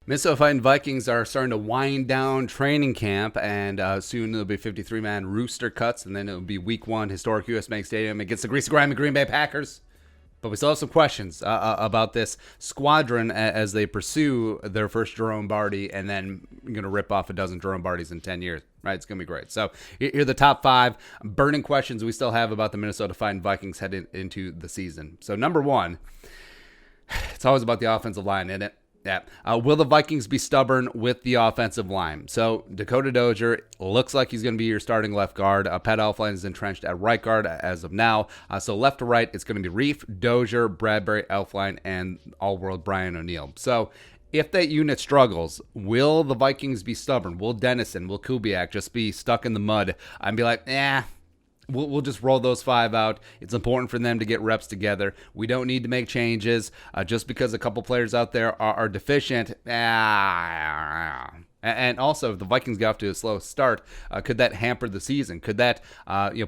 Minnesota Fighting Vikings are starting to wind down training camp, and soon there'll be 53-man rooster cuts, and then it'll be week one, historic US Bank Stadium against the greasy grimy Green Bay Packers. But we still have some questions about this squadron as they pursue their first Jerome Barty, and then going to rip off a dozen Jerome Bartys in 10 years. Right, it's going to be great. So here are the top 5 burning questions we still have about the Minnesota Fighting Vikings heading into the season. So number 1, it's always about the offensive line, isn't it? Yeah. Will the Vikings be stubborn with the offensive line? So Dakota Dozier looks like he's going to be your starting left guard. Pat Elflein is entrenched at right guard as of now. So left to right, it's going to be Reef, Dozier, Bradbury, Elflein, and all-world Brian O'Neill. So if that unit struggles, will the Vikings be stubborn? Will Dennison, will Kubiak just be stuck in the mud and be like, We'll just roll those 5 out. It's important for them to get reps together. We don't need to make changes just because a couple players out there are deficient. And also, if the Vikings get off to a slow start, could that hamper the season? Could that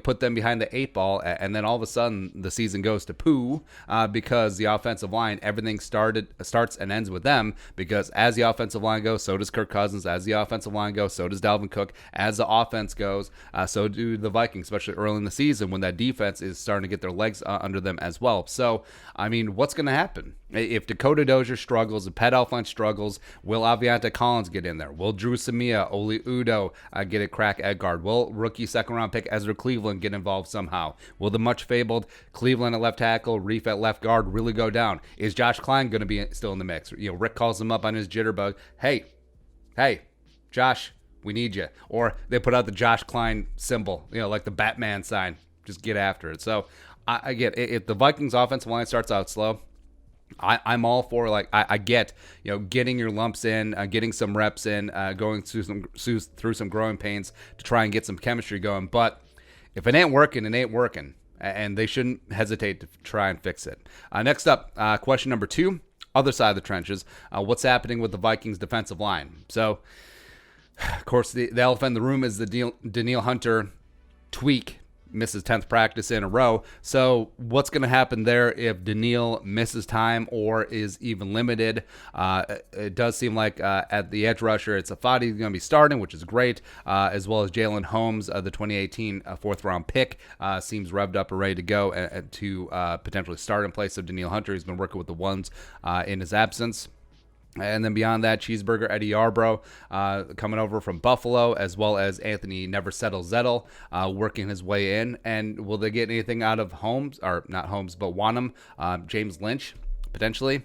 put them behind the 8 ball, and then all of a sudden the season goes to poo because the offensive line, everything starts and ends with them, because as the offensive line goes, so does Kirk Cousins. As the offensive line goes, so does DALVIN Cook. As the offense goes, so do the Vikings, especially early in the season when that defense is starting to get their legs under them as well. So, I mean, what's going to happen? If Dakota Dozier struggles, if Pat Elflein struggles, will Aviante Collins get in there? Will Drew Samia, Oli Udo get a crack at guard? Will rookie second-round pick Ezra Cleveland get involved somehow? Will the much-fabled Cleveland at left tackle, Reef at left guard really go down? Is Josh Klein going to be still in the mix? Rick calls him up on his jitterbug. Hey, Josh, we need you. Or they put out the Josh Klein symbol, like the Batman sign. Just get after it. So I get it. If the Vikings offensive line starts out slow, I'm all for, I get, getting your lumps in, getting some reps in, going through some growing pains to try and get some chemistry going. But if it ain't working, it ain't working. And they shouldn't hesitate to try and fix it. Next up, question number 2, other side of the trenches. What's happening with the Vikings defensive line? So, of course, the elephant in the room is the Danielle Hunter tweak. Misses 10th practice in a row. So what's going to happen there if Danielle misses time or is even limited? It does seem like at the edge rusher, it's Afadi going to be starting, which is great, as well as Jalen Holmes, the 2018 4th-round pick, seems revved up and ready to go to potentially start in place of Danielle Hunter. He's been working with the ones in his absence. And then beyond that, Cheeseburger Eddie Yarbrough coming over from Buffalo, as well as Anthony Never Settle Zettel working his way in. And will they get anything out of Holmes, or not Holmes, but Wanham, James Lynch, potentially?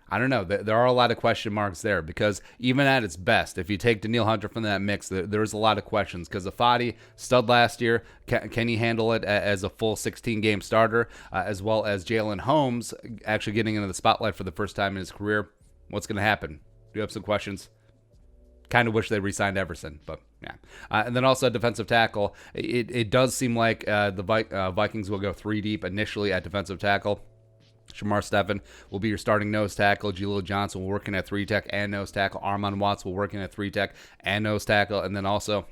I don't know. There are a lot of question marks there, because even at its best, if you take Danielle Hunter from that mix, there's a lot of questions. Because Afadi, stud last year, can he handle it as a full 16-game starter, as well as Jalen Holmes actually getting into the spotlight for the first time in his career? What's going to happen? Do you have some questions? Kind of wish they re-signed Everson, but yeah. And then also defensive tackle. It does seem like the Vikings will go 3 deep initially at defensive tackle. Shamar Stephen will be your starting nose tackle. Jaleel Johnson will working at 3-tech and nose tackle. Armon Watts will working at 3-tech and nose tackle. And then also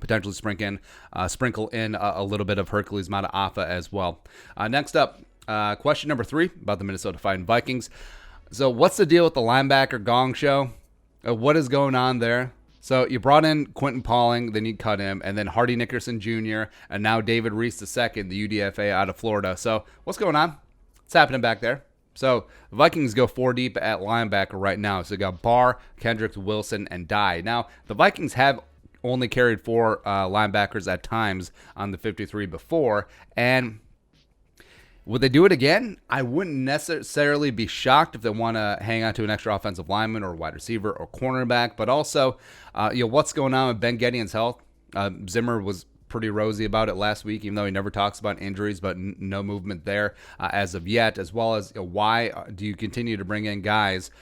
potentially sprinkle in a little bit of Hercules Mataafa as well. Next up, question number 3 about the Minnesota Fighting Vikings. So what's the deal with the linebacker gong show? What is going on there? So you brought in Quentin Pauling, then you cut him, and then Hardy Nickerson Jr., and now David Reese II, the UDFA out of Florida. So what's going on? What's happening back there? So the Vikings go 4 deep at linebacker right now. So you got Barr, Kendricks, Wilson, and Dye. Now, the Vikings have only carried 4 linebackers at times on the 53 before, and would they do it again? I wouldn't necessarily be shocked if they want to hang on to an extra offensive lineman or wide receiver or cornerback. But also, what's going on with Ben Gedeon's health? Zimmer was pretty rosy about it last week, even though he never talks about injuries, but no movement there as of yet, as well as why do you continue to bring in guys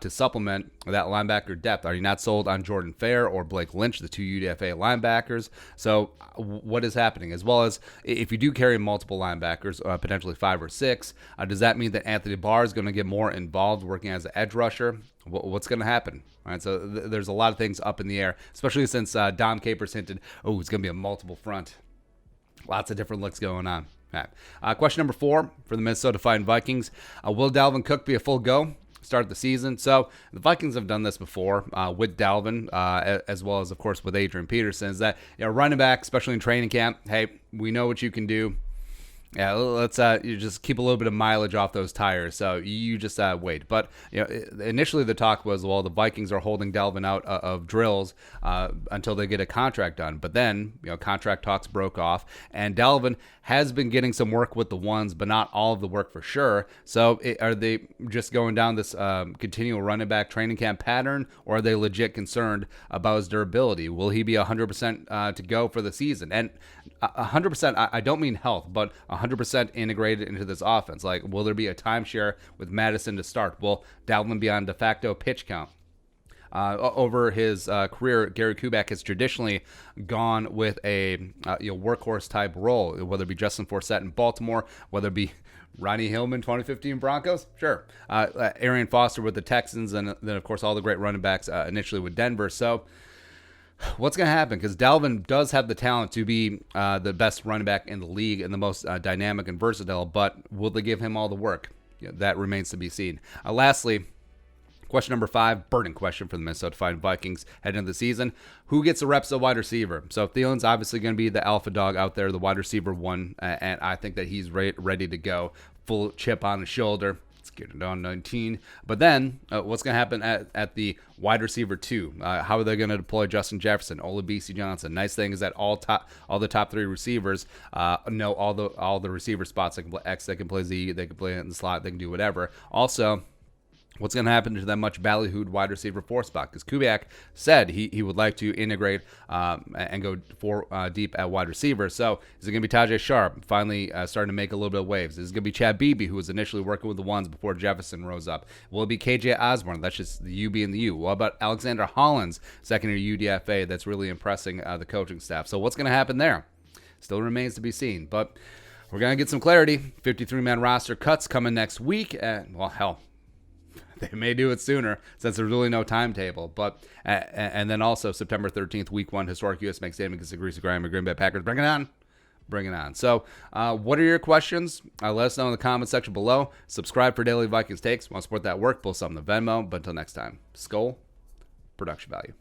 to supplement that linebacker depth? Are you not sold on Jordan Fair or Blake Lynch, the 2 UDFA linebackers? So what is happening? As well as if you do carry multiple linebackers, potentially 5 or 6, does that mean that Anthony Barr is going to get more involved working as an edge rusher? What's going to happen? All right, so there's a lot of things up in the air, especially since Dom Capers hinted, it's going to be a multiple front. Lots of different looks going on. All right. Question number 4 for the Minnesota Fighting Vikings. Will Dalvin Cook be a full go? start the season. So the Vikings have done this before with DALVIN, as well as, of course, with Adrian Peterson, is that, running back, especially in training camp, hey, we know what you can do. Yeah, let's you just keep a little bit of mileage off those tires. So you just wait. But initially the talk was, well, the Vikings are holding DALVIN out of drills until they get a contract done. But then contract talks broke off, and DALVIN has been getting some work with the ones, but not all of the work for sure. So are they just going down this continual running back training camp pattern, or are they legit concerned about his durability? Will he be 100% to go for the season? And 100%, I don't mean health, but 100% integrated into this offense. Like, will there be a timeshare with Madison to start? Will Dalvin be on de facto pitch count? Over his career, Gary Kubiak has traditionally gone with a workhorse type role, whether it be Justin Forsett in Baltimore, whether it be Ronnie Hillman, 2015 Broncos, sure. Arian Foster with the Texans, and then, of course, all the great running backs initially with Denver. So what's going to happen? Because Dalvin does have the talent to be the best running back in the league and the most dynamic and versatile, but will they give him all the work? That remains to be seen. Lastly, question number 5, burning question for the Minnesota Vikings heading into the season. Who gets the reps of wide receiver? So Thielen's obviously going to be the alpha dog out there, the wide receiver one, and I think that he's ready to go, full chip on his shoulder. Let's get it on 19. But then, what's going to happen at the wide receiver 2? How are they going to deploy Justin Jefferson, Olabisi Johnson? Nice thing is that all the top 3 receivers know all the receiver spots. They can play X, they can play Z, they can play in the slot, they can do whatever. Also, what's going to happen to that much ballyhooed wide receiver 4 spot? Because Kubiak said he would like to integrate and go 4 deep at wide receiver. So is it going to be Tajay Sharp finally starting to make a little bit of waves? Is it going to be Chad Beebe, who was initially working with the ones before Jefferson rose up? Will it be KJ Osborne? That's just the U being the U. What about Alexander Hollins, second-year UDFA, that's really impressing the coaching staff? So what's going to happen there? Still remains to be seen. But we're going to get some clarity. 53-man roster cuts coming next week. Well, hell, they may do it sooner since there's really no timetable. But and then also September 13th, Week 1, historic U.S. makes statement against the Greasy Grime Green Bay Packers. Bring it on. Bring it on. So what are your questions? Let us know in the comment section below. Subscribe for daily Vikings takes. Want to support that work? Pull something to Venmo. But until next time, Skull, production value.